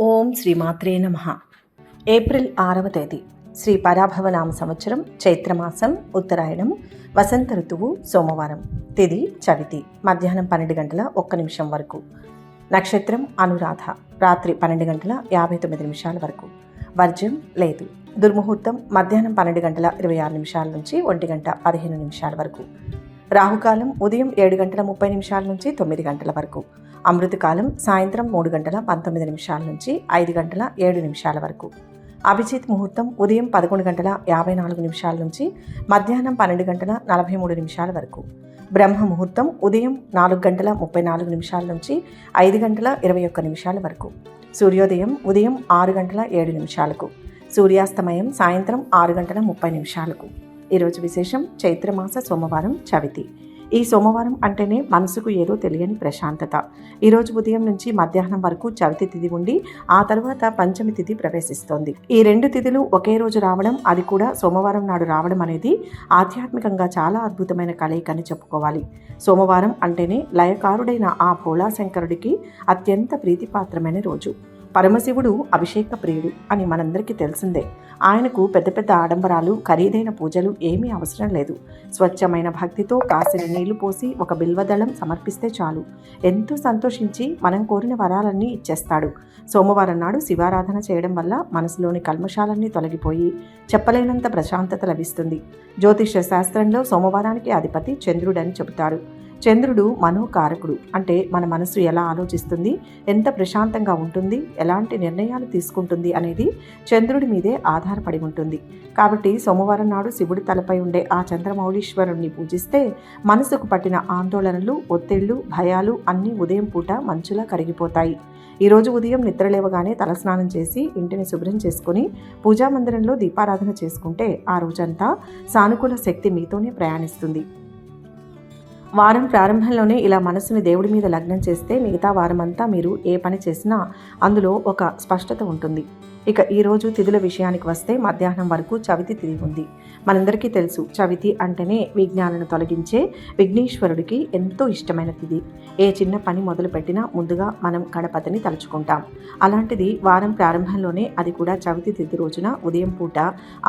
ఓం శ్రీమాత్రే నమః. ఏప్రిల్ 6వ తేదీ శ్రీ పరాభవనామ సంవత్సరం చైత్రమాసం ఉత్తరాయణం వసంత ఋతువు సోమవారం. తిథి చవితి మధ్యాహ్నం 12 గంటల 1 నిమిషం వరకు. నక్షత్రం అనురాధ రాత్రి 12 గంటల 59 నిమిషాల వరకు. వర్జ్యం లేదు. దుర్ముహూర్తం మధ్యాహ్నం 12 గంటల 26 నిమిషాల నుంచి 1 గంట 15 నిమిషాల వరకు. రాహుకాలం ఉదయం 7 గంటల 30 నిమిషాల నుంచి 9 గంటల వరకు. అమృతకాలం సాయంత్రం 3 గంటల 19 నిమిషాల నుంచి 5 గంటల 7 నిమిషాల వరకు. అభిజిత్ ముహూర్తం ఉదయం 11 గంటల 54 నిమిషాల నుంచి మధ్యాహ్నం 12 గంటల 43 నిమిషాల వరకు. బ్రహ్మ ముహూర్తం ఉదయం 4 గంటల 34 నిమిషాల నుంచి 5 గంటల 21 నిమిషాల వరకు. సూర్యోదయం ఉదయం 6 గంటల 7 నిమిషాలకు. సూర్యాస్తమయం సాయంత్రం 6 గంటల 30 నిమిషాలకు. ఈరోజు విశేషం చైత్రమాస సోమవారం చవితి. ఈ సోమవారం అంటేనే మనసుకు ఏదో తెలియని ప్రశాంతత. ఈరోజు ఉదయం నుంచి మధ్యాహ్నం వరకు చవితి తిథి ఉండి ఆ తర్వాత పంచమి తిథి ప్రవేశిస్తోంది. ఈ 2 తిథులు ఒకే రోజు రావడం, అది కూడా సోమవారం నాడు రావడం అనేది ఆధ్యాత్మికంగా చాలా అద్భుతమైన కలయిక అని చెప్పుకోవాలి. సోమవారం అంటేనే లయకారుడైన ఆ భోళాశంకరుడికి అత్యంత ప్రీతిపాత్రమైన రోజు. పరమశివుడు అభిషేక ప్రియుడు అని మనందరికీ తెలిసిందే. ఆయనకు పెద్ద పెద్ద ఆడంబరాలు, ఖరీదైన పూజలు ఏమీ అవసరం లేదు. స్వచ్ఛమైన భక్తితో కాసిన నీళ్లు పోసి ఒక బిల్వదళం సమర్పిస్తే చాలు. ఎంతో సంతోషించి మనం కోరిన వరాలన్నీ ఇచ్చేస్తాడు. సోమవారం నాడు శివారాధన చేయడం వల్ల మనసులోని కల్మషాలన్నీ తొలగిపోయి చెప్పలేనంత ప్రశాంతత లభిస్తుంది. జ్యోతిష్య శాస్త్రంలో సోమవారానికి అధిపతి చంద్రుడని చెబుతారు. చంద్రుడు మనోకారకుడు. అంటే మన మనసు ఎలా ఆలోచిస్తుంది, ఎంత ప్రశాంతంగా ఉంటుంది, ఎలాంటి నిర్ణయాలు తీసుకుంటుంది అనేది చంద్రుడి మీదే ఆధారపడి ఉంటుంది. కాబట్టి సోమవారం నాడు శివుడి తలపై ఉండే ఆ చంద్రమౌళీశ్వరుణ్ణి పూజిస్తే మనసుకు పట్టిన ఆందోళనలు, ఒత్తిళ్లు, భయాలు అన్నీ ఉదయం పూట మంచులా కరిగిపోతాయి. ఈరోజు ఉదయం నిద్రలేవగానే తలస్నానం చేసి ఇంటిని శుభ్రం చేసుకుని పూజామందిరంలో దీపారాధన చేసుకుంటే ఆ రోజంతా సానుకూల శక్తి మీతోనే ప్రయాణిస్తుంది. వారం ప్రారంభంలోనే ఇలా మనసుని దేవుడి మీద లగ్నం చేస్తే మిగతా వారమంతా మీరు ఏ పని చేసినా అందులో ఒక స్పష్టత ఉంటుంది. ఇక ఈరోజు తిథుల విషయానికి వస్తే మధ్యాహ్నం వరకు చవితి తిథి ఉంది. మనందరికీ తెలుసు, చవితి అంటేనే విఘ్నాలను తొలగించే విఘ్నేశ్వరుడికి ఎంతో ఇష్టమైన తిథి. ఏ చిన్న పని మొదలు పెట్టినా ముందుగా మనం గణపతిని తలుచుకుంటాం. అలాంటిది వారం ప్రారంభంలోనే, అది కూడా చవితి తిథి రోజున ఉదయం పూట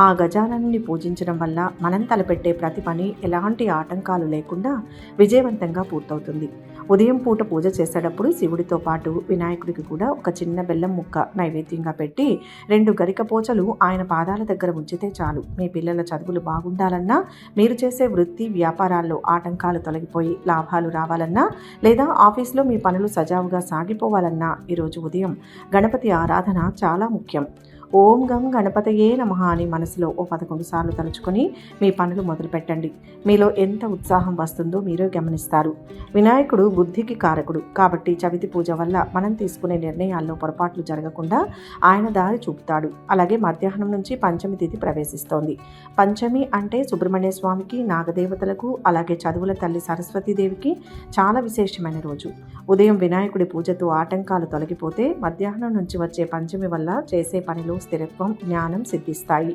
ఆ గజాననుని పూజించడం వల్ల మనం తలపెట్టే ప్రతి పని ఎలాంటి ఆటంకాలు లేకుండా విజయవంతంగా పూర్తవుతుంది. ఉదయం పూట పూజ చేసేటప్పుడు శివుడితో పాటు వినాయకుడికి కూడా ఒక చిన్న బెల్లం ముక్క నైవేద్యంగా పెట్టి 2 గరిక పోచలు ఆయన పాదాల దగ్గర ఉంచితే చాలు. మీ పిల్లల చదువులు బాగుండాలన్నా, మీరు చేసే వృత్తి వ్యాపారాల్లో ఆటంకాలు తొలగిపోయి లాభాలు రావాలన్నా, లేదా ఆఫీస్లో మీ పనులు సజావుగా సాగిపోవాలన్నా ఈరోజు ఉదయం గణపతి ఆరాధన చాలా ముఖ్యం. ఓం గం గణపతయే నమః అని మనసులో 11 సార్లు తలుచుకొని మీ పనులు మొదలు పెట్టండి. మీలో ఎంత ఉత్సాహం వస్తుందో మీరే గమనిస్తారు. వినాయకుడు బుద్ధికి కారకుడు కాబట్టి చవితి పూజ వల్ల మనం తీసుకునే నిర్ణయాల్లో పొరపాట్లు జరగకుండా ఆయన దారి చూపుతాడు. అలాగే మధ్యాహ్నం నుంచి పంచమి తిథి ప్రవేశిస్తోంది. పంచమి అంటే సుబ్రహ్మణ్య స్వామికి, నాగదేవతలకు, అలాగే చదువుల తల్లి సరస్వతీదేవికి చాలా విశేషమైన రోజు. ఉదయం వినాయకుడి పూజతో ఆటంకాలు తొలగిపోతే మధ్యాహ్నం నుంచి వచ్చే పంచమి వల్ల చేసే పనిలో స్థిరత్వం, జ్ఞానం సిద్ధిస్తాయి.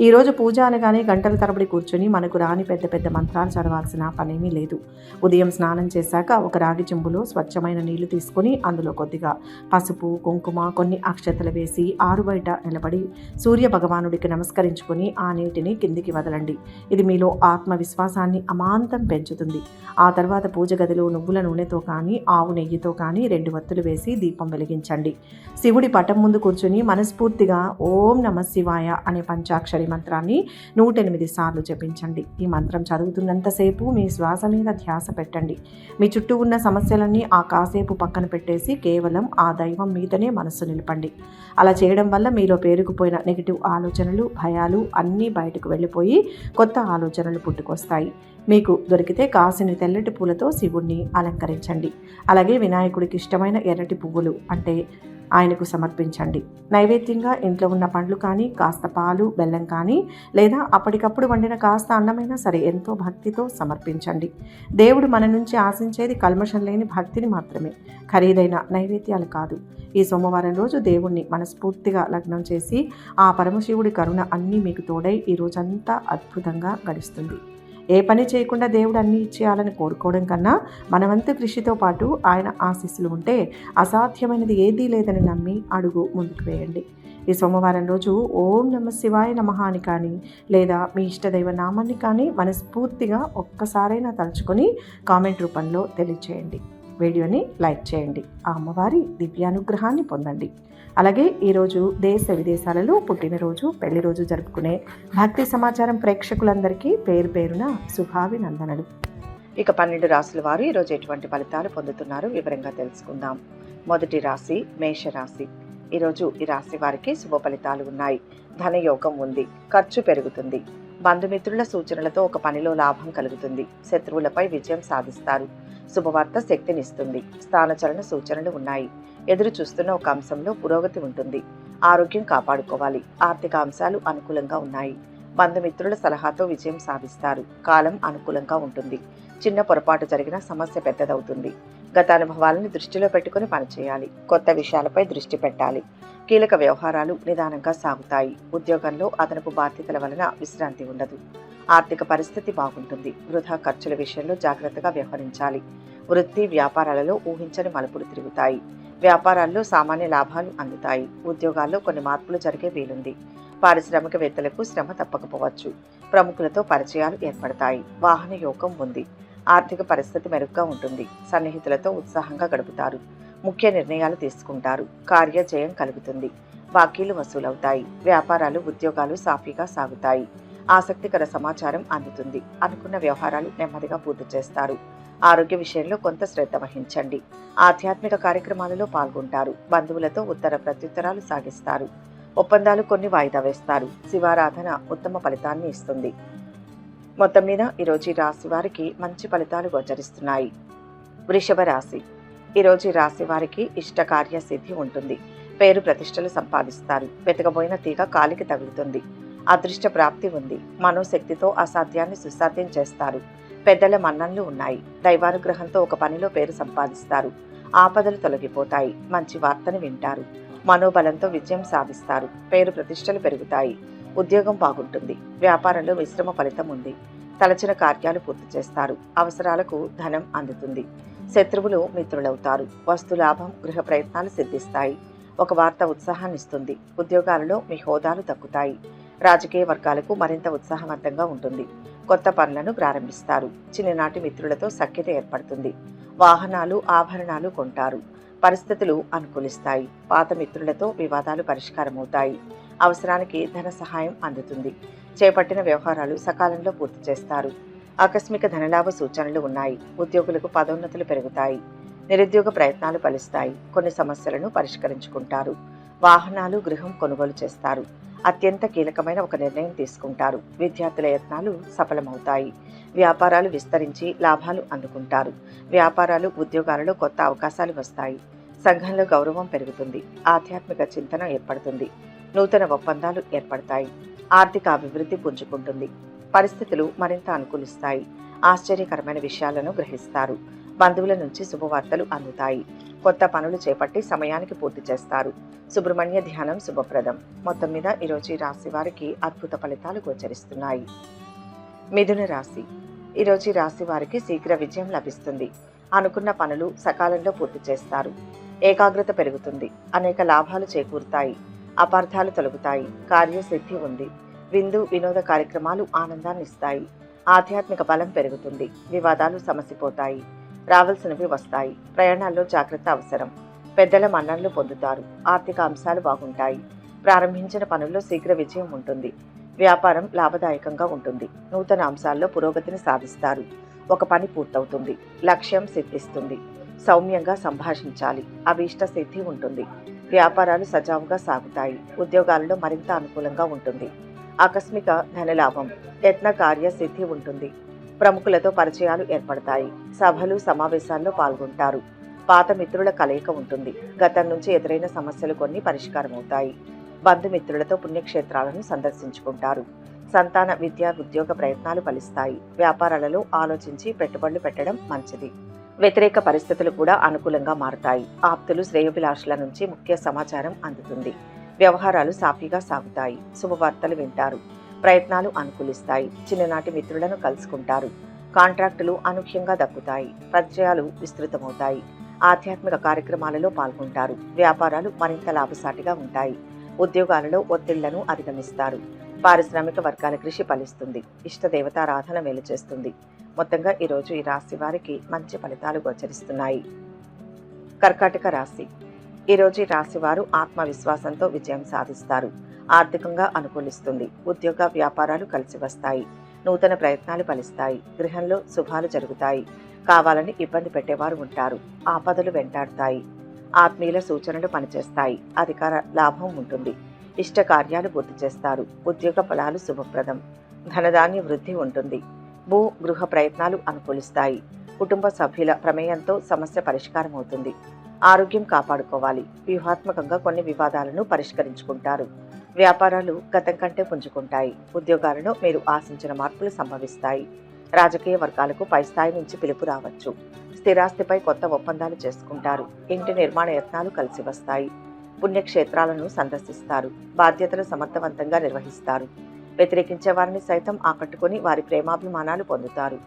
ఈరోజు పూజ అనగానే గంటల తరబడి కూర్చొని మనకు రాని పెద్ద పెద్ద మంత్రాలు చదవాల్సిన పనేమీ లేదు. ఉదయం స్నానం చేశాక ఒక రాగి చెంబులో స్వచ్ఛమైన నీళ్లు తీసుకొని అందులో కొద్దిగా పసుపు, కుంకుమ, కొన్ని అక్షతలు వేసి ఆరుబయట నిలబడి సూర్య భగవానుడికి నమస్కరించుకొని ఆ నీటిని కిందికి వదలండి. ఇది మీలో ఆత్మవిశ్వాసాన్ని అమాంతం పెంచుతుంది. ఆ తర్వాత పూజ గదిలో నువ్వుల నూనెతో కానీ, ఆవు నెయ్యితో కానీ 2 వత్తులు వేసి దీపం వెలిగించండి. శివుడి పటం ముందు కూర్చొని మనస్ఫూర్తిగా ఓం నమః శివాయ అనే పంచాక్షరి మంత్రాన్ని 108 సార్లు జపించండి. ఈ మంత్రం చదువుతున్నంతసేపు మీ శ్వాస మీద ధ్యాస పెట్టండి. మీ చుట్టూ ఉన్న సమస్యలన్నీ ఆ కాసేపు పక్కన పెట్టేసి కేవలం ఆ దైవం మీదనే మనస్సు నిలపండి. అలా చేయడం వల్ల మీలో పేరుకుపోయిన నెగిటివ్ ఆలోచనలు, భయాలు అన్నీ బయటకు వెళ్ళిపోయి కొత్త ఆలోచనలు పుట్టుకొస్తాయి. మీకు దొరికితే కాసిని తెల్లటి పూలతో శివుణ్ణి అలంకరించండి. అలాగే వినాయకుడికి ఇష్టమైన ఎర్రటి పువ్వులు అంటే ఆయనకు సమర్పించండి. నైవేద్యంగా ఇంట్లో ఉన్న పండ్లు కానీ, కాస్త పాలు, బెల్లం కానీ, లేదా అప్పటికప్పుడు వండిన కాస్త అన్నమైనా సరే ఎంతో భక్తితో సమర్పించండి. దేవుడు మన నుంచి ఆశించేది కల్మషం లేని భక్తిని మాత్రమే, ఖరీదైన నైవేద్యాలు కాదు. ఈ సోమవారం రోజు దేవుణ్ణి మనస్ఫూర్తిగా లగ్నం చేసి ఆ పరమశివుడి కరుణ అన్నీ మీకు తోడై ఈ రోజంతా అద్భుతంగా గడుస్తుంది. ఏ పని చేయకుండా దేవుడు అన్నీ ఇచ్చేయాలని కోరుకోవడం కన్నా మనవంతు కృషితో పాటు ఆయన ఆశీస్సులు ఉంటే అసాధ్యమైనది ఏదీ లేదని నమ్మి అడుగు ముందుకు వేయండి. ఈ సోమవారం రోజు ఓం నమ శివాయ నమః అని కానీ లేదా మీ ఇష్టదైవ నామాన్ని కానీ మనస్ఫూర్తిగా ఒక్కసారైనా తలుచుకొని కామెంట్ రూపంలో తెలియచేయండి. వీడియోని లైక్ చేయండి. ఆ అమ్మవారి దివ్యానుగ్రహాన్ని పొందండి. అలాగే ఈరోజు దేశ విదేశాలలో పుట్టినరోజు పెళ్లి రోజు జరుపుకునే భక్తి సమాచారం ప్రేక్షకులందరికీ పేరు పేరున శుభాభినందనలు. ఇక 12 రాశుల వారు ఈరోజు ఎటువంటి ఫలితాలు పొందుతున్నారో వివరంగా తెలుసుకుందాం. మొదటి రాశి మేషరాశి. ఈరోజు ఈ రాశి వారికి శుభ ఫలితాలు ఉన్నాయి. ధనయోగం ఉంది. ఖర్చు పెరుగుతుంది. బంధుమిత్రుల సూచనలతో ఒక పనిలో లాభం కలుగుతుంది. శత్రువులపై విజయం సాధిస్తారు. శుభవార్త శక్తినిస్తుంది. స్థానచలన సూచనలు ఉన్నాయి. ఎదురు చూస్తున్న ఒక అంశంలో పురోగతి ఉంటుంది. ఆరోగ్యం కాపాడుకోవాలి. ఆర్థిక అంశాలు అనుకూలంగా ఉన్నాయి. బంధుమిత్రుల సలహాతో విజయం సాధిస్తారు. కాలం అనుకూలంగా ఉంటుంది. చిన్న పొరపాటు జరిగిన సమస్య పెద్దదవుతుంది. గత అనుభవాలను దృష్టిలో పెట్టుకుని పనిచేయాలి. కొత్త విషయాలపై దృష్టి పెట్టాలి. కీలక వ్యవహారాలు నిదానంగా సాగుతాయి. ఉద్యోగంలో అదనపు బాధ్యతల వలన విశ్రాంతి ఉండదు. ఆర్థిక పరిస్థితి బాగుంటుంది. వృధా ఖర్చుల విషయంలో జాగ్రత్తగా వ్యవహరించాలి. వృత్తి వ్యాపారాలలో ఊహించని మలుపులు తిరుగుతాయి. వ్యాపారాల్లో సామాన్య లాభాలు అందుతాయి. ఉద్యోగాల్లో కొన్ని మార్పులు జరిగే వీలుంది. పారిశ్రామికవేత్తలకు శ్రమ తప్పకపోవచ్చు. ప్రముఖులతో పరిచయాలు ఏర్పడతాయి. వాహన యోగం ఉంది. ఆర్థిక పరిస్థితి మెరుగ్గా ఉంటుంది. సన్నిహితులతో ఉత్సాహంగా గడుపుతారు. ముఖ్య నిర్ణయాలు తీసుకుంటారు. కార్యజయం కలుగుతుంది. బాకీలు వసూలవుతాయి. వ్యాపారాలు ఉద్యోగాలు సాఫీగా సాగుతాయి. ఆసక్తికర సమాచారం అందుతుంది. అనుకున్న వ్యవహారాలు నెమ్మదిగా పూర్తి చేస్తారు. ఆరోగ్య విషయంలో కొంత శ్రద్ధ వహించండి. ఆధ్యాత్మిక కార్యక్రమాలలో పాల్గొంటారు. బంధువులతో ఉత్తర ప్రత్యుత్తరాలు సాగిస్తారు. ఒప్పందాలు కొన్ని వాయిదా వేస్తారు. శివారాధన ఉత్తమ ఫలితాన్ని ఇస్తుంది. మొత్తం మీద ఈరోజు ఈ రాశి వారికి మంచి ఫలితాలు గోచరిస్తున్నాయి. వృషభ రాశి. ఈరోజు ఈ రాశి వారికి ఇష్ట కార్య సిద్ధి ఉంటుంది. పేరు ప్రతిష్టలు సంపాదిస్తారు. వెతకబోయిన తీగ కాలికి తగులుతుంది. అదృష్ట ప్రాప్తి ఉంది. మనోశక్తితో అసాధ్యాన్ని సుసాధ్యం చేస్తారు. పెద్దల మన్ననలు ఉన్నాయి. దైవానుగ్రహంతో ఒక పనిలో పేరు సంపాదిస్తారు. ఆపదలు తొలగిపోతాయి. మంచి వార్తను వింటారు. మనోబలంతో విజయం సాధిస్తారు. పేరు ప్రతిష్టలు పెరుగుతాయి. ఉద్యోగం బాగుంటుంది. వ్యాపారంలో మిశ్రమ ఫలితం ఉంది. తలచిన కార్యాలు పూర్తి చేస్తారు. అవసరాలకు ధనం అందుతుంది. శత్రువులు మిత్రులవుతారు. వస్తు లాభం, గృహ ప్రయత్నాలు సిద్ధిస్తాయి. ఒక వార్త ఉత్సాహాన్నిస్తుంది. ఉద్యోగాలలో మీ హోదాలు దక్కుతాయి. రాజకీయ వర్గాలకు మరింత ఉత్సాహవంతంగా ఉంటుంది. కొత్త పనులను ప్రారంభిస్తారు. చిన్ననాటి మిత్రులతో సఖ్యత ఏర్పడుతుంది. వాహనాలు, ఆభరణాలు కొంటారు. పరిస్థితులు అనుకూలిస్తాయి. పాత మిత్రులతో వివాదాలు పరిష్కారమవుతాయి. అవసరానికి ధన సహాయం అందుతుంది. చేపట్టిన వ్యవహారాలు సకాలంలో పూర్తి చేస్తారు. ఆకస్మిక ధనలాభ సూచనలు ఉన్నాయి. ఉద్యోగులకు పదోన్నతులు పెరుగుతాయి. నిరుద్యోగ ప్రయత్నాలు ఫలిస్తాయి. కొన్ని సమస్యలను పరిష్కరించుకుంటారు. వాహనాలు, గృహం కొనుగోలు చేస్తారు. అత్యంత కీలకమైన ఒక నిర్ణయం తీసుకుంటారు. విద్యార్థుల యత్నాలు సఫలమవుతాయి. వ్యాపారాలు విస్తరించి లాభాలు అందుకుంటారు. వ్యాపారాలు, ఉద్యోగాలలో కొత్త అవకాశాలు వస్తాయి. సంఘంలో గౌరవం పెరుగుతుంది. ఆధ్యాత్మిక చింతన ఏర్పడుతుంది. నూతన ఒప్పందాలు ఏర్పడతాయి. ఆర్థిక అభివృద్ధి పుంజుకుంటుంది. పరిస్థితులు మరింత అనుకూలిస్తాయి. ఆశ్చర్యకరమైన విషయాలను గ్రహిస్తారు. బంధువుల నుంచి శుభవార్తలు అందుతాయి. కొత్త పనులు చేపట్టి సమయానికి పూర్తి చేస్తారు. సుబ్రహ్మణ్య ధ్యానం శుభప్రదం. మొత్తం మీద ఈరోజు ఈ రాశి వారికి అద్భుత ఫలితాలు గోచరిస్తున్నాయి. మిథున రాశి. ఈరోజు ఈ రాశి వారికి శీఘ్ర విజయం లభిస్తుంది. అనుకున్న పనులు సకాలంలో పూర్తి చేస్తారు. ఏకాగ్రత పెరుగుతుంది. అనేక లాభాలు చేకూరుతాయి. అపార్థాలు తొలగుతాయి. కార్యసిద్ధి ఉంది. విందు వినోద కార్యక్రమాలు ఆనందాన్ని ఇస్తాయి. ఆధ్యాత్మిక బలం పెరుగుతుంది. వివాదాలు సమసిపోతాయి. రావాల్సినవి వస్తాయి. ప్రయాణాల్లో జాగ్రత్త అవసరం. పెద్దల మన్ననలు పొందుతారు. ఆర్థిక అంశాలు బాగుంటాయి. ప్రారంభించిన పనుల్లో శీఘ్ర విజయం ఉంటుంది. వ్యాపారం లాభదాయకంగా ఉంటుంది. నూతన అంశాల్లో పురోగతిని సాధిస్తారు. ఒక పని పూర్తవుతుంది. లక్ష్యం సిద్ధిస్తుంది. సౌమ్యంగా సంభాషించాలి. అభీష్ట సిద్ధి ఉంటుంది. వ్యాపారాలు సజావుగా సాగుతాయి. ఉద్యోగాలలో మరింత అనుకూలంగా ఉంటుంది. ఆకస్మిక ధనలాభం, యత్న కార్య సిద్ధి ఉంటుంది. ప్రముఖులతో పరిచయాలు ఏర్పడతాయి. సభలు, సమావేశాల్లో పాల్గొంటారు. పాత మిత్రుల కలయిక ఉంటుంది. గతం నుంచి ఎదురైన సమస్యలు కొన్ని పరిష్కారమవుతాయి. బంధుమిత్రులతో పుణ్యక్షేత్రాలను సందర్శించుకుంటారు. సంతాన, విద్యా, ఉద్యోగ ప్రయత్నాలు ఫలిస్తాయి. వ్యాపారాలలో ఆలోచించి పెట్టుబడులు పెట్టడం మంచిది. వ్యతిరేక పరిస్థితులు కూడా అనుకూలంగా మారుతాయి. ఆప్తులు, శ్రేయోభిలాషుల నుంచి ముఖ్య సమాచారం అందుతుంది. వ్యవహారాలు సాఫీగా సాగుతాయి. శుభవార్తలు వింటారు. ప్రయత్నాలు అనుకూలిస్తాయి. చిన్ననాటి మిత్రులను కలుసుకుంటారు. కాంట్రాక్టులు అనూహ్యంగా దక్కుతాయి. పరిచయాలు విస్తృతమవుతాయి. ఆధ్యాత్మిక కార్యక్రమాలలో పాల్గొంటారు. వ్యాపారాలు మరింత లాభసాటిగా ఉంటాయి. ఉద్యోగాలలో ఒత్తిళ్లను అధిగమిస్తారు. పారిశ్రామిక వర్గాల కృషి ఫలిస్తుంది. ఇష్ట దేవతారాధన మేలు చేస్తుంది. మొత్తంగా ఈరోజు ఈ రాశి వారికి మంచి ఫలితాలు గోచరిస్తున్నాయి. కర్కాటక రాశి. ఈరోజు ఈ రాశి వారు ఆత్మవిశ్వాసంతో విజయం సాధిస్తారు. ఆర్థికంగా అనుకూలిస్తుంది. ఉద్యోగ వ్యాపారాలు కలిసి వస్తాయి. నూతన ప్రయత్నాలు ఫలిస్తాయి. గృహంలో శుభాలు జరుగుతాయి. కావాలని ఇబ్బంది పెట్టేవారు ఉంటారు. ఆపదలు వెంటాడుతాయి. ఆత్మీయుల సూచనలు పనిచేస్తాయి. అధికార లాభం ఉంటుంది. ఇష్ట కార్యాలు పూర్తి చేస్తారు. ఉద్యోగ ఫలాలు శుభప్రదం. ధనధాన్య వృద్ధి ఉంటుంది. భూ గృహ ప్రయత్నాలు అనుకూలిస్తాయి. కుటుంబ సభ్యుల ప్రమేయంతో సమస్య పరిష్కారం అవుతుంది. ఆరోగ్యం కాపాడుకోవాలి. వ్యూహాత్మకంగా కొన్ని వివాదాలను పరిష్కరించుకుంటారు. వ్యాపారాలు గతం కంటే పుంజుకుంటాయి. ఉద్యోగాలలో మీరు ఆశించిన మార్పులు సంభవిస్తాయి. రాజకీయ వర్గాలకు పై స్థాయి నుంచి పిలుపు రావచ్చు. స్థిరాస్తిపై కొత్త ఒప్పందాలు చేసుకుంటారు. ఇంటి నిర్మాణ యత్నాలు కలిసి వస్తాయి. పుణ్యక్షేత్రాలను సందర్శిస్తారు. బాధ్యతలు సమర్థవంతంగా నిర్వహిస్తారు. వ్యతిరేకించే వారిని సైతం ఆకట్టుకుని వారి ప్రేమాభిమానాలు పొందుతారు.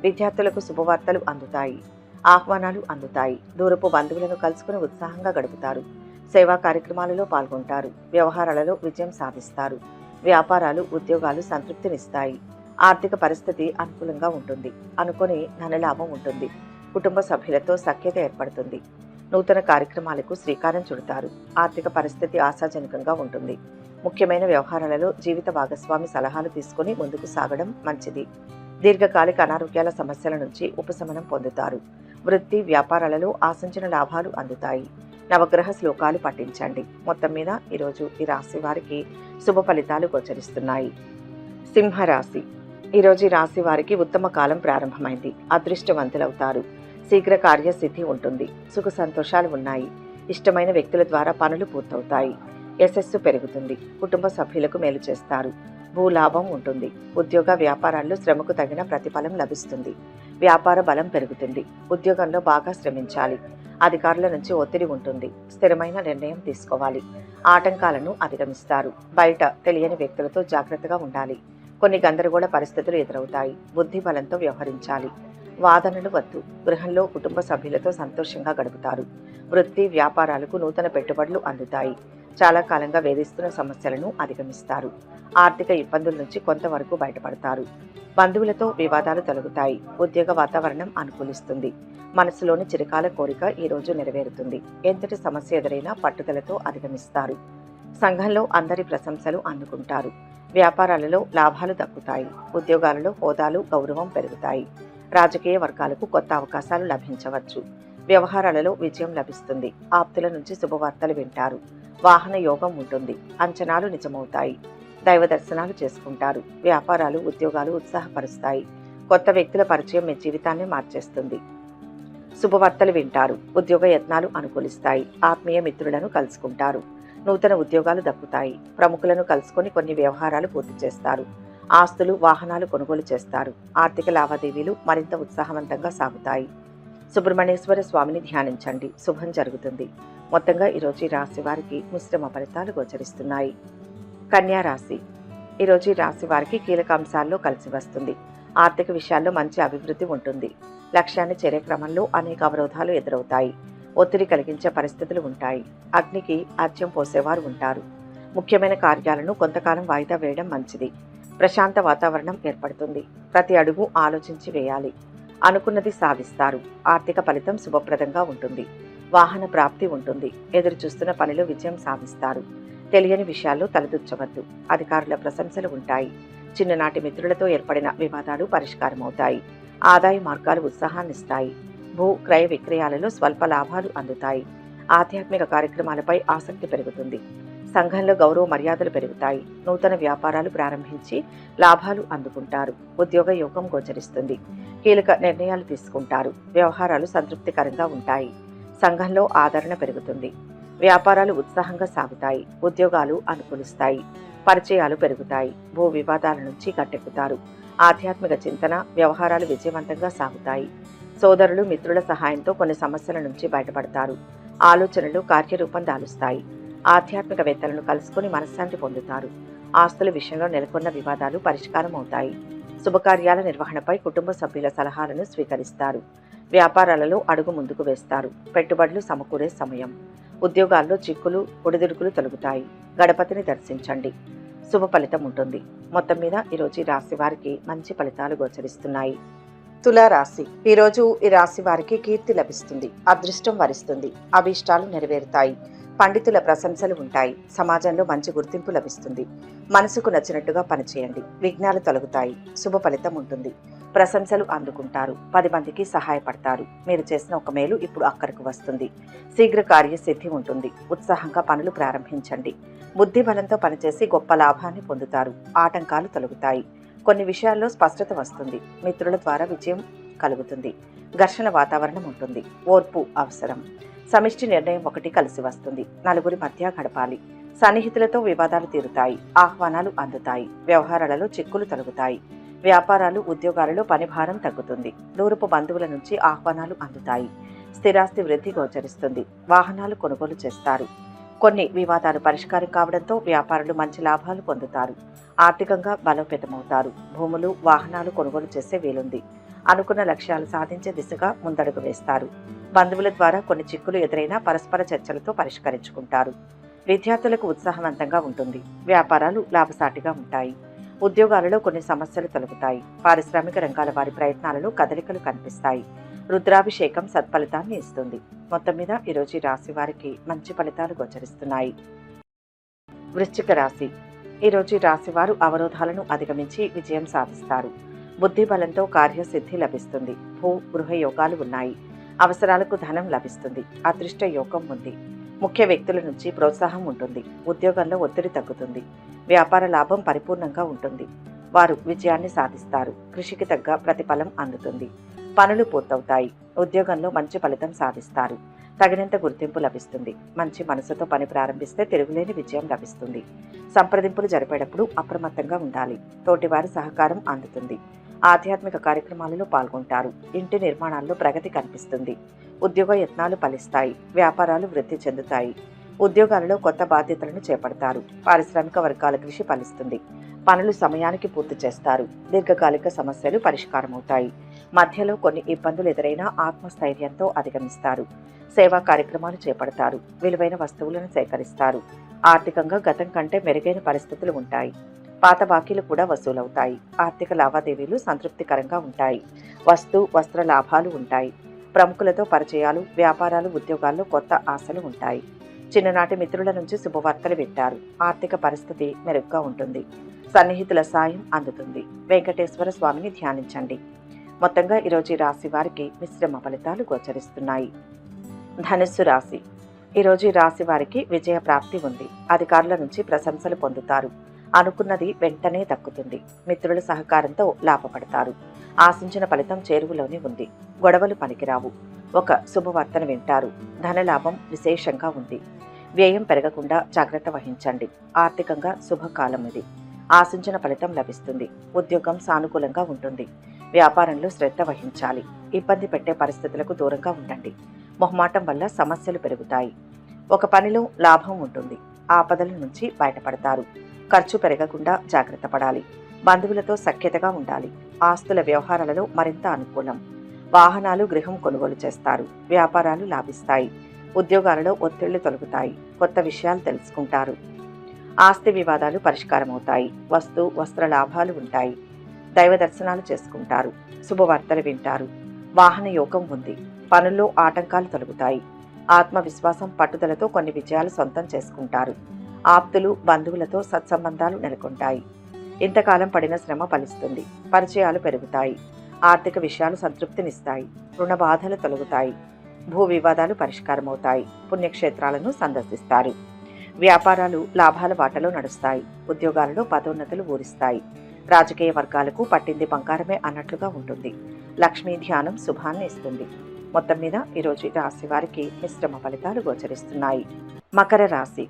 విద్యార్థులకు శుభవార్తలు అందుతాయి. ఆహ్వానాలు అందుతాయి. దూరపు బంధువులను కలుసుకుని ఉత్సాహంగా గడుపుతారు. సేవా కార్యక్రమాలలో పాల్గొంటారు. వ్యవహారాలలో విజయం సాధిస్తారు. వ్యాపారాలు ఉద్యోగాలు సంతృప్తినిస్తాయి. ఆర్థిక పరిస్థితి అనుకూలంగా ఉంటుంది. అనుకుని ధనలాభం ఉంటుంది. కుటుంబ సభ్యులతో సఖ్యత ఏర్పడుతుంది. నూతన కార్యక్రమాలకు శ్రీకారం చుడతారు. ఆర్థిక పరిస్థితి ఆశాజనకంగా ఉంటుంది. ముఖ్యమైన వ్యవహారాలలో జీవిత భాగస్వామి సలహాలు తీసుకుని ముందుకు సాగడం మంచిది. దీర్ఘకాలిక అనారోగ్యాల సమస్యల నుంచి ఉపశమనం పొందుతారు. వృత్తి వ్యాపారాలలో ఆశించిన లాభాలు అందుతాయి. నవగ్రహ శ్లోకాలు పఠించండి. మొత్తం మీద ఈరోజు ఈ రాశి వారికి శుభ ఫలితాలు గోచరిస్తున్నాయి. సింహరాశి. ఈరోజు ఈ రాశి వారికి ఉత్తమ కాలం ప్రారంభమైంది. అదృష్టవంతులవుతారు. శీఘ్ర కార్యసిద్ధి ఉంటుంది. సుఖ సంతోషాలు ఉన్నాయి. ఇష్టమైన వ్యక్తుల ద్వారా పనులు పూర్తవుతాయి. యశస్సు పెరుగుతుంది. కుటుంబ సభ్యులకు మేలు చేస్తారు. భూలాభం ఉంటుంది. ఉద్యోగ వ్యాపారాల్లో శ్రమకు తగిన ప్రతిఫలం లభిస్తుంది. వ్యాపార బలం పెరుగుతుంది. ఉద్యోగంలో బాగా శ్రమించాలి. అధికారుల నుంచి ఒత్తిడి ఉంటుంది. స్థిరమైన నిర్ణయం తీసుకోవాలి. ఆటంకాలను అధిగమిస్తారు. బయట తెలియని వ్యక్తులతో జాగ్రత్తగా ఉండాలి. కొన్ని గందరగోళ పరిస్థితులు ఎదురవుతాయి. బుద్ధి బలంతో వ్యవహరించాలి. వాదనలు వద్దు. గృహంలో కుటుంబ సభ్యులతో సంతోషంగా గడుపుతారు. వృత్తి వ్యాపారాలకు నూతన పెట్టుబడులు అందుతాయి. చాలా కాలంగా వేధిస్తున్న సమస్యలను అధిగమిస్తారు. ఆర్థిక ఇబ్బందుల నుంచి కొంతవరకు బయటపడతారు. బంధువులతో వివాదాలు తొలగుతాయి. ఉద్యోగ వాతావరణం అనుకూలిస్తుంది. మనసులోని చిరకాల కోరిక ఈ రోజు నెరవేరుతుంది. ఎంతటి సమస్య ఎదురైనా పట్టుదలతో అధిగమిస్తారు. సంఘంలో అందరి ప్రశంసలు అందుకుంటారు. వ్యాపారాలలో లాభాలు దక్కుతాయి. ఉద్యోగాలలో హోదాలు గౌరవం పెరుగుతాయి. రాజకీయ వర్గాలకు కొత్త అవకాశాలు లభించవచ్చు. వ్యవహారాలలో విజయం లభిస్తుంది. ఆప్తుల నుంచి శుభవార్తలు వింటారు. వాహన యోగం ఉంటుంది. అంచనాలు నిజమవుతాయి. దైవ దర్శనాలు చేసుకుంటారు. వ్యాపారాలు ఉద్యోగాలు ఉత్సాహపరుస్తాయి. కొత్త వ్యక్తుల పరిచయం మీ జీవితాన్ని మార్చేస్తుంది. శుభవార్తలు వింటారు. ఉద్యోగ యత్నాలు అనుకూలిస్తాయి. ఆత్మీయ మిత్రులను కలుసుకుంటారు. నూతన ఉద్యోగాలు దక్కుతాయి. ప్రముఖులను కలుసుకొని కొన్ని వ్యవహారాలు పూర్తి చేస్తారు. ఆస్తులు వాహనాలు కొనుగోలు చేస్తారు. ఆర్థిక లావాదేవీలు మరింత ఉత్సాహవంతంగా సాగుతాయి. సుబ్రహ్మణ్యేశ్వర స్వామిని ధ్యానించండి. శుభం జరుగుతుంది. మొత్తంగా ఈరోజు ఈ రాశి వారికి మిశ్రమ ఫలితాలు గోచరిస్తున్నాయి. కన్యా రాశి. ఈరోజు ఈ రాశి వారికి కీలక అంశాల్లో కలిసి వస్తుంది. ఆర్థిక విషయాల్లో మంచి అభివృద్ధి ఉంటుంది. లక్ష్యాన్ని చేరే క్రమంలో అనేక అవరోధాలు ఎదురవుతాయి. ఒత్తిడి కలిగించే పరిస్థితులు ఉంటాయి. అగ్నికి అర్ఘ్యం పోసేవారు ఉంటారు. ముఖ్యమైన కార్యాలను కొంతకాలం వాయిదా వేయడం మంచిది. ప్రశాంత వాతావరణం ఏర్పడుతుంది. ప్రతి అడుగు ఆలోచించి వేయాలి. అనుకున్నది సాధిస్తారు. ఆర్థిక ఫలితం శుభప్రదంగా ఉంటుంది. వాహన ప్రాప్తి ఉంటుంది. ఎదురు చూస్తున్న పనిలో విజయం సాధిస్తారు. తెలియని విషయాల్లో తలదూర్చవద్దు. అధికారుల ప్రశంసలు ఉంటాయి. చిన్ననాటి మిత్రులతో ఏర్పడిన వివాదాలు పరిష్కారమవుతాయి. ఆదాయ మార్గాలు ఉత్సాహాన్నిస్తాయి. భూ క్రయ విక్రయాలలో స్వల్ప లాభాలు అందుతాయి. ఆధ్యాత్మిక కార్యక్రమాలపై ఆసక్తి పెరుగుతుంది. సంఘంలో గౌరవ మర్యాదలు పెరుగుతాయి. నూతన వ్యాపారాలు ప్రారంభించి లాభాలు అందుకుంటారు. ఉద్యోగ యోగం గోచరిస్తుంది. కీలక నిర్ణయాలు తీసుకుంటారు. వ్యవహారాలు సంతృప్తికరంగా ఉంటాయి. సంఘంలో ఆదరణ పెరుగుతుంది. వ్యాపారాలు ఉత్సాహంగా సాగుతాయి. ఉద్యోగాలు అనుకూలిస్తాయి. పరిచయాలు పెరుగుతాయి. భూ వివాదాల నుంచి గట్టెక్కుతారు. ఆధ్యాత్మిక చింతన వ్యవహారాలు విజయవంతంగా సాగుతాయి. సోదరులు మిత్రుల సహాయంతో కొన్ని సమస్యల నుంచి బయటపడతారు. ఆలోచనలు కార్యరూపం దాలుస్తాయి. ఆధ్యాత్మికవేత్తలను కలుసుకుని మనశ్శాంతి పొందుతారు. ఆస్తుల విషయంలో నెలకొన్న వివాదాలు పరిష్కారం అవుతాయి. శుభకార్యాల నిర్వహణపై కుటుంబ సభ్యుల సలహాలను స్వీకరిస్తారు. వ్యాపారాలలో అడుగు ముందుకు వేస్తారు. పెట్టుబడులు సమకూరే సమయం. ఉద్యోగాల్లో చిక్కులు ఒడిదుడుకులు తొలగుతాయి. గణపతిని దర్శించండి. శుభ ఫలితం ఉంటుంది. మొత్తం మీద ఈరోజు ఈ రాశి వారికి మంచి ఫలితాలు గోచరిస్తున్నాయి. తులారాశి. ఈరోజు ఈ రాశి వారికి కీర్తి లభిస్తుంది. అదృష్టం వరిస్తుంది. అభీష్టాలు నెరవేరుతాయి. పండితుల ప్రశంసలు ఉంటాయి. సమాజంలో మంచి గుర్తింపు లభిస్తుంది. మనసుకు నచ్చినట్టుగా పనిచేయండి. విఘ్నాలు తొలగుతాయి. శుభ ఫలితం ఉంటుంది. ప్రశంసలు అందుకుంటారు. 10 మందికి సహాయపడతారు. మీరు చేసిన ఒక మేలు ఇప్పుడు అక్కడికి వస్తుంది. శీఘ్ర కార్యసిద్ధి ఉంటుంది. ఉత్సాహంగా పనులు ప్రారంభించండి. బుద్ధి బలంతో పనిచేసి గొప్ప లాభాన్ని పొందుతారు. ఆటంకాలు తొలగుతాయి. కొన్ని విషయాల్లో స్పష్టత వస్తుంది. మిత్రుల ద్వారా విజయం కలుగుతుంది. ఘర్షణ వాతావరణం ఉంటుంది. ఓర్పు అవసరం. సమిష్టి నిర్ణయం ఒకటి కలిసి వస్తుంది. నలుగురి మధ్య గడపాలి. సన్నిహితులతో వివాదాలు తీరుతాయి. ఆహ్వానాలు అందుతాయి. వ్యవహారాలలో చిక్కులు తొలగుతాయి. వ్యాపారాలు ఉద్యోగాలలో పనిభారం తగ్గుతుంది. దూరపు బంధువుల నుంచి ఆహ్వానాలు అందుతాయి. స్థిరాస్తి వృద్ధి గోచరిస్తుంది. వాహనాలు కొనుగోలు చేస్తారు. కొన్ని వివాదాలు పరిష్కారం కావడంతో వ్యాపారులు మంచి లాభాలు పొందుతారు. ఆర్థికంగా బలోపేతమవుతారు. భూములు వాహనాలు కొనుగోలు చేసే వీలుంది. అనుకున్న లక్ష్యాలు సాధించే దిశగా ముందడుగు వేస్తారు. బంధువుల ద్వారా కొన్ని చిక్కులు ఎదురైనా పరస్పర చర్చలతో పరిష్కరించుకుంటారు. విద్యార్థులకు ఉత్సాహవంతంగా ఉంటుంది. వ్యాపారాలు లాభసాటిగా ఉంటాయి. ఉద్యోగాలలో కొన్ని సమస్యలు తొలగుతాయి. పారిశ్రామిక రంగాల వారి ప్రయత్నాలలో కదలికలు కనిపిస్తాయి. రుద్రాభిషేకం సత్ఫలితాన్ని ఇస్తుంది. మొత్తం మీద ఈరోజు ఈ రాశి వారికి మంచి ఫలితాలు గోచరిస్తున్నాయి. వృశ్చిక రాశి. ఈరోజు ఈ రాశి వారు అవరోధాలను అధిగమించి విజయం సాధిస్తారు. బుద్ధి బలంతో కార్యసిద్ధి లభిస్తుంది. భూ గృహ యోగాలు ఉన్నాయి. అవసరాలకు ధనం లభిస్తుంది. అదృష్ట యోగం ఉంది. ముఖ్య వ్యక్తుల నుంచి ప్రోత్సాహం ఉంటుంది. ఉద్యోగంలో ఒత్తిడి తగ్గుతుంది. వ్యాపార లాభం పరిపూర్ణంగా ఉంటుంది. వారు విజయాన్ని సాధిస్తారు. కృషికి తగ్గ ప్రతిఫలం అందుతుంది. పనులు పూర్తవుతాయి. ఉద్యోగంలో మంచి ఫలితం సాధిస్తారు. తగినంత గుర్తింపు లభిస్తుంది. మంచి మనసుతో పని ప్రారంభిస్తే తిరుగులేని విజయం లభిస్తుంది. సంప్రదింపులు జరిపేటప్పుడు అప్రమత్తంగా ఉండాలి. తోటివారి సహకారం అందుతుంది. ఆధ్యాత్మిక కార్యక్రమాలలో పాల్గొంటారు. ఇంటి నిర్మాణాల్లో ప్రగతి కనిపిస్తుంది. ఉద్యోగ యత్నాలు ఫలిస్తాయి. వ్యాపారాలు వృద్ధి చెందుతాయి. ఉద్యోగాలలో కొత్త బాధ్యతలను చేపడతారు. పారిశ్రామిక వర్గాల కృషి ఫలిస్తుంది. పనులు సమయానికి పూర్తి చేస్తారు. దీర్ఘకాలిక సమస్యలు పరిష్కారమవుతాయి. మధ్యలో కొన్ని ఇబ్బందులు ఎదురైనా ఆత్మస్థైర్యంతో అధిగమిస్తారు. సేవా కార్యక్రమాలు చేపడతారు. విలువైన వస్తువులను సేకరిస్తారు. ఆర్థికంగా గతం కంటే మెరుగైన పరిస్థితులు ఉంటాయి. పాత బాకీలు కూడా వసూలవుతాయి. ఆర్థిక లావాదేవీలు సంతృప్తికరంగా ఉంటాయి. వస్త్ర లాభాలు ఉంటాయి. ప్రముఖులతో పరిచయాలు, వ్యాపారాలు, ఉద్యోగాల్లో కొత్త ఆశలు ఉంటాయి. చిన్ననాటి మిత్రుల నుంచి శుభవార్తలు వింటారు. ఆర్థిక పరిస్థితి మెరుగ్గా ఉంటుంది. సన్నిహితుల సాయం అందుతుంది. వెంకటేశ్వర స్వామిని ధ్యానించండి. మొత్తంగా ఈరోజు ఈ రాశి వారికి మిశ్రమ ఫలితాలు గోచరిస్తున్నాయి. ధనుస్సు రాశి. ఈరోజు ఈ రాశి వారికి విజయ ప్రాప్తి ఉంది. అధికారుల నుంచి ప్రశంసలు పొందుతారు. అనుకున్నది వెంటనే దక్కుతుంది. మిత్రుల సహకారంతో లాభపడతారు. ఆశించిన ఫలితం చేరువలోనే ఉంది. గొడవలు పనికిరావు. ఒక శుభవార్తను వింటారు. ధనలాభం విశేషంగా ఉంది. వ్యయం పెరగకుండా జాగ్రత్త వహించండి. ఆర్థికంగా శుభకాలం ఇది. ఆశించిన ఫలితం లభిస్తుంది. ఉద్యోగం సానుకూలంగా ఉంటుంది. వ్యాపారంలో శ్రద్ధ వహించాలి. ఇబ్బంది పెట్టే పరిస్థితులకు దూరంగా ఉండండి. మొహమాటం వల్ల సమస్యలు పెరుగుతాయి. ఒక పనిలో లాభం ఉంటుంది. ఆపదల నుంచి బయటపడతారు. ఖర్చు పెరగకుండా జాగ్రత్త పడాలి. బంధువులతో సఖ్యతగా ఉండాలి. ఆస్తుల వ్యవహారాలలో మరింత అనుకూలం. వాహనాలు, గృహం కొనుగోలు చేస్తారు. వ్యాపారాలు లాభిస్తాయి. ఉద్యోగాలలో ఒత్తిళ్లు తొలగుతాయి. కొత్త విషయాలు తెలుసుకుంటారు. ఆస్తి వివాదాలు పరిష్కారమవుతాయి. వస్త్ర లాభాలు ఉంటాయి. దైవ దర్శనాలు చేసుకుంటారు. శుభవార్తలు వింటారు. వాహన యోగం ఉంది. పనుల్లో ఆటంకాలు తొలగుతాయి. ఆత్మవిశ్వాసం, పట్టుదలతో కొన్ని విజయాలు సొంతం చేసుకుంటారు. ఆప్తులు, బంధువులతో సత్సంబంధాలు నెలకొంటాయి. ఇంతకాలం పడిన శ్రమ ఫలిస్తుంది. పరిచయాలు పెరుగుతాయి. ఆర్థిక విషయాలు సంతృప్తినిస్తాయి. రుణ బాధలు తొలగుతాయి. భూ వివాదాలు పరిష్కారమవుతాయి. పుణ్యక్షేత్రాలను సందర్శిస్తారు. వ్యాపారాలు లాభాల బాటలో నడుస్తాయి. ఉద్యోగాలలో పదోన్నతులు ఊరిస్తాయి. రాజకీయ వర్గాలకు పట్టింది బంగారమే అన్నట్లుగా ఉంటుంది. లక్ష్మీ ధ్యానం శుభాన్ని ఇస్తుంది. మొత్తం మీద ఈరోజు రాశి వారికి మిశ్రమ ఫలితాలు గోచరిస్తున్నాయి. మకర రాశి.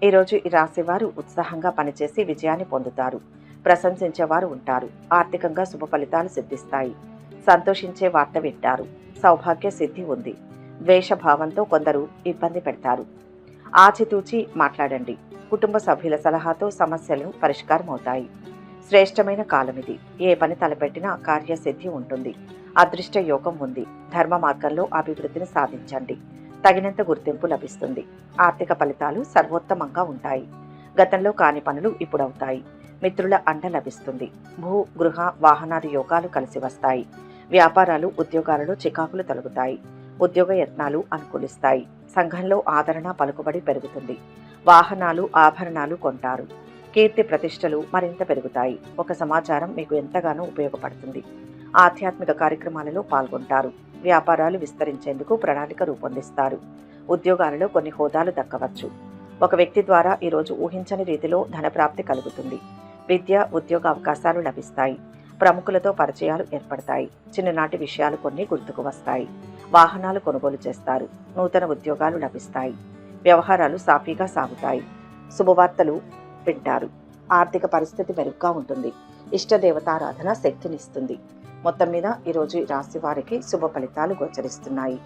ఈరోజు ఈ రాశి వారు ఉత్సాహంగా పనిచేసి విజయాన్ని పొందుతారు. ప్రశంసించేవారు ఉంటారు. ఆర్థికంగా శుభ ఫలితాలు సిద్ధిస్తాయి. సంతోషించే వార్త వింటారు. సౌభాగ్య సిద్ధి ఉంది. ద్వేషభావంతో కొందరు ఇబ్బంది పెడతారు. ఆచితూచి మాట్లాడండి. కుటుంబ సభ్యుల సలహాతో సమస్యలు పరిష్కారం అవుతాయి. శ్రేష్టమైన కాలం ఇది. ఏ పని తలపెట్టినా కార్యసిద్ధి ఉంటుంది. అదృష్ట యోగం ఉంది. ధర్మ మార్గంలో అభివృద్ధిని సాధించండి. తగినంత గుర్తింపు లభిస్తుంది. ఆర్థిక ఫలితాలు సర్వోత్తమంగా ఉంటాయి. గతంలో కాని పనులు ఇప్పుడవుతాయి. మిత్రుల అండ లభిస్తుంది. భూ గృహ వాహనాది యోగాలు కలిసి వస్తాయి. వ్యాపారాలు ఉద్యోగాలలో చికాకులు తొలగుతాయి. ఉద్యోగ యత్నాలు అనుకూలిస్తాయి. సంఘంలో ఆదరణ పలుకుబడి పెరుగుతుంది. వాహనాలు ఆభరణాలు కొంటారు. కీర్తి ప్రతిష్టలు మరింత పెరుగుతాయి. ఒక సమాచారం మీకు ఎంతగానో ఉపయోగపడుతుంది. ఆధ్యాత్మిక కార్యక్రమాలలో పాల్గొంటారు. వ్యాపారాలు విస్తరించేందుకు ప్రణాళిక రూపొందిస్తారు. ఉద్యోగాలలో కొన్ని హోదాలు దక్కవచ్చు. ఒక వ్యక్తి ద్వారా ఈరోజు ఊహించని రీతిలో ధనప్రాప్తి కలుగుతుంది. విద్య ఉద్యోగ అవకాశాలు లభిస్తాయి. ప్రముఖులతో పరిచయాలు ఏర్పడతాయి. చిన్ననాటి విషయాలు కొన్ని గుర్తుకు వస్తాయి. వాహనాలు కొనుగోలు చేస్తారు. నూతన ఉద్యోగాలు లభిస్తాయి. వ్యవహారాలు సాఫీగా సాగుతాయి. శుభవార్తలు వింటారు. ఆర్థిక పరిస్థితి మెరుగ్గా ఉంటుంది. ఇష్టదేవతారాధన శక్తినిస్తుంది. మొత్తం మీద ఈరోజు ఈ రాశి వారికి శుభ ఫలితాలు గోచరిస్తున్నాయి.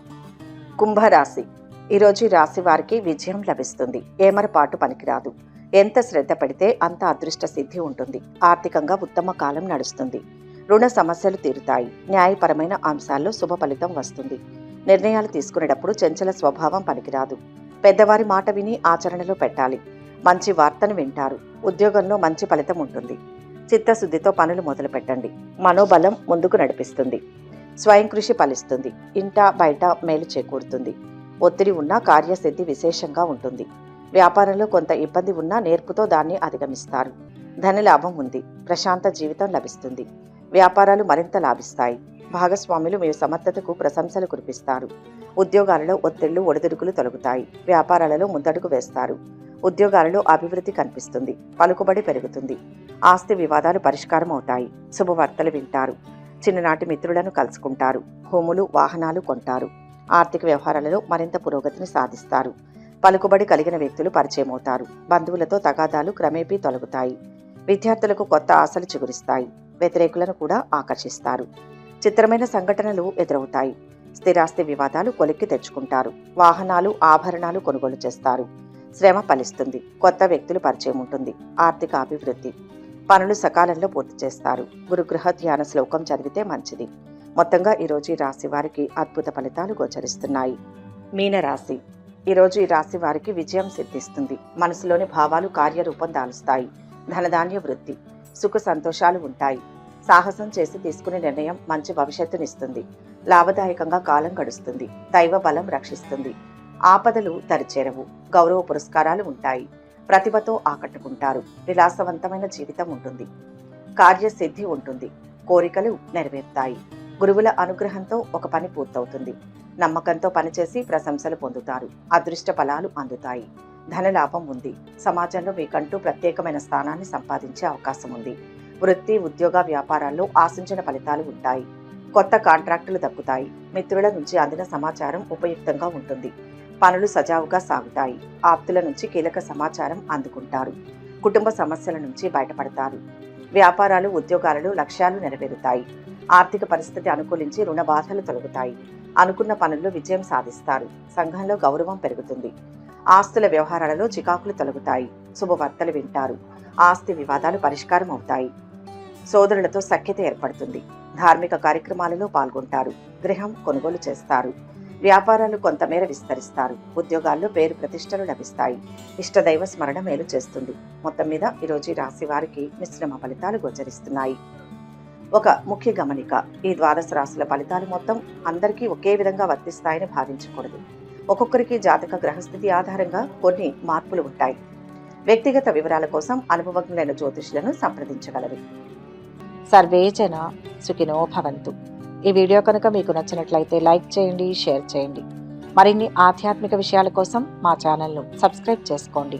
కుంభరాశి. ఈరోజు ఈ రాశి వారికి విజయం లభిస్తుంది. ఏమరపాటు పనికిరాదు. ఎంత శ్రద్ధ పెడితే అంత అదృష్ట సిద్ధి ఉంటుంది. ఆర్థికంగా ఉత్తమ కాలం నడుస్తుంది. రుణ సమస్యలు తీరుతాయి. న్యాయపరమైన అంశాల్లో శుభ ఫలితం వస్తుంది. నిర్ణయాలు తీసుకునేటప్పుడు చంచల స్వభావం పనికిరాదు. పెద్దవారి మాట విని ఆచరణలో పెట్టాలి. మంచి వార్తను వింటారు. ఉద్యోగంలో మంచి ఫలితం ఉంటుంది. చిత్తశుద్ధితో పనులు మొదలు పెట్టండి. మనోబలం ముందుకు నడిపిస్తుంది. స్వయం కృషి ఫలిస్తుంది. ఇంట బయట మేలు చేకూరుతుంది. ఒత్తిడి ఉన్నా కార్యసిద్ధి విశేషంగా ఉంటుంది. వ్యాపారంలో కొంత ఇబ్బంది ఉన్నా నేర్పుతో దాన్ని అధిగమిస్తారు. ధనలాభం ఉంది. ప్రశాంత జీవితం లభిస్తుంది. వ్యాపారాలు మరింత లాభిస్తాయి. భాగస్వాములు మీ సమర్థతకు ప్రశంసలు కురిపిస్తారు. ఉద్యోగాలలో ఒత్తిళ్లు ఒడిదుడుకులు తొలగుతాయి. వ్యాపారాలలో ముందడుగు వేస్తారు. ఉద్యోగాలలో అభివృద్ధి కనిపిస్తుంది. పలుకుబడి పెరుగుతుంది. ఆస్తి వివాదాలు పరిష్కారం అవుతాయి. శుభవార్తలు వింటారు. చిన్ననాటి మిత్రులను కలుసుకుంటారు. భూములు వాహనాలు కొంటారు. ఆర్థిక వ్యవహారాలలో మరింత పురోగతిని సాధిస్తారు. పలుకుబడి కలిగిన వ్యక్తులు పరిచయం అవుతారు. బంధువులతో తగాదాలు క్రమేపీ తొలగుతాయి. విద్యార్థులకు కొత్త ఆశలు చిగురిస్తాయి. వ్యతిరేకులను కూడా ఆకర్షిస్తారు. చిత్రమైన సంఘటనలు ఎదురవుతాయి. స్థిరాస్తి వివాదాలు కొలిక్కి తెచ్చుకుంటారు. వాహనాలు ఆభరణాలు కొనుగోలు చేస్తారు. శ్రమ ఫలిస్తుంది. కొత్త వ్యక్తులు పరిచయం ఉంటుంది. ఆర్థిక అభివృద్ధి. పనులు సకాలంలో పూర్తి చేస్తారు. గురుగృహ ధ్యాన శ్లోకం చదివితే మంచిది. మొత్తంగా ఈరోజు ఈ రాశి వారికి అద్భుత ఫలితాలు గోచరిస్తున్నాయి. మీనరాశి. ఈరోజు ఈ రాశి వారికి విజయం సిద్ధిస్తుంది. మనసులోని భావాలు కార్యరూపం దాలుస్తాయి. ధనధాన్య వృద్ధి. సుఖ సంతోషాలు ఉంటాయి. సాహసం చేసి తీసుకునే నిర్ణయం మంచి భవిష్యత్తునిస్తుంది. లాభదాయకంగా కాలం గడుస్తుంది. దైవ బలం రక్షిస్తుంది. ఆపదలు దరిచేరవు. గౌరవ పురస్కారాలు ఉంటాయి. ప్రతిభతో ఆకట్టుకుంటారు. విలాసవంతమైన జీవితం ఉంటుంది. కార్యసిద్ధి ఉంటుంది. కోరికలు నెరవేరుతాయి. గురువుల అనుగ్రహంతో ఒక పని పూర్తవుతుంది. నమ్మకంతో పనిచేసి ప్రశంసలు పొందుతారు. అదృష్ట ఫలాలు అందుతాయి. ధనలాభం ఉంది. సమాజంలో మీకంటూ ప్రత్యేకమైన స్థానాన్ని సంపాదించే అవకాశం ఉంది. వృత్తి ఉద్యోగ వ్యాపారాల్లో ఆశించిన ఫలితాలు ఉంటాయి. కొత్త కాంట్రాక్టులు దక్కుతాయి. మిత్రుల నుంచి అందిన సమాచారం ఉపయుక్తంగా ఉంటుంది. పనులు సజావుగా సాగుతాయి. ఆప్తుల నుంచి కీలక సమాచారం అందుకుంటారు. కుటుంబ సమస్యల నుంచి బయటపడతారు. వ్యాపారాలు ఉద్యోగాలలో లక్ష్యాలు నెరవేరుతాయి. ఆర్థిక పరిస్థితి అనుకూలించి రుణ బాధలు తొలగుతాయి. అనుకున్న పనుల్లో విజయం సాధిస్తారు. సంఘంలో గౌరవం పెరుగుతుంది. ఆస్తుల వ్యవహారాలలో చికాకులు తొలగుతాయి. శుభవార్తలు వింటారు. ఆస్తి వివాదాలు పరిష్కారం అవుతాయి. సోదరులతో సఖ్యత ఏర్పడుతుంది. ధార్మిక కార్యక్రమాలలో పాల్గొంటారు. గృహం కొనుగోలు చేస్తారు. వ్యాపారాలు కొంతమేర విస్తరిస్తారు. ఉద్యోగాల్లో పేరు ప్రతిష్టలు లభిస్తాయి. ఇష్టదైవ స్మరణ మేలు చేస్తుంది. మొత్తం మీద ఈరోజు ఈ రాశి వారికి మిశ్రమ ఫలితాలు గోచరిస్తున్నాయి. ఒక ముఖ్య గమనిక, ఈ ద్వాదశ రాశుల ఫలితాలు మొత్తం అందరికీ ఒకే విధంగా వర్తిస్తాయని భావించకూడదు. ఒక్కొక్కరికి జాతక గ్రహస్థితి ఆధారంగా కొన్ని మార్పులు ఉంటాయి. వ్యక్తిగత వివరాల కోసం అనుభవజ్ఞులైన జ్యోతిషులను సంప్రదించగలరు. సర్వే జన సుఖినో భవంతు. ఈ వీడియో కనుక మీకు నచ్చినట్లయితే లైక్ చేయండి, షేర్ చేయండి. మరిన్ని ఆధ్యాత్మిక విషయాల కోసం మా ఛానల్ను సబ్స్క్రైబ్ చేసుకోండి.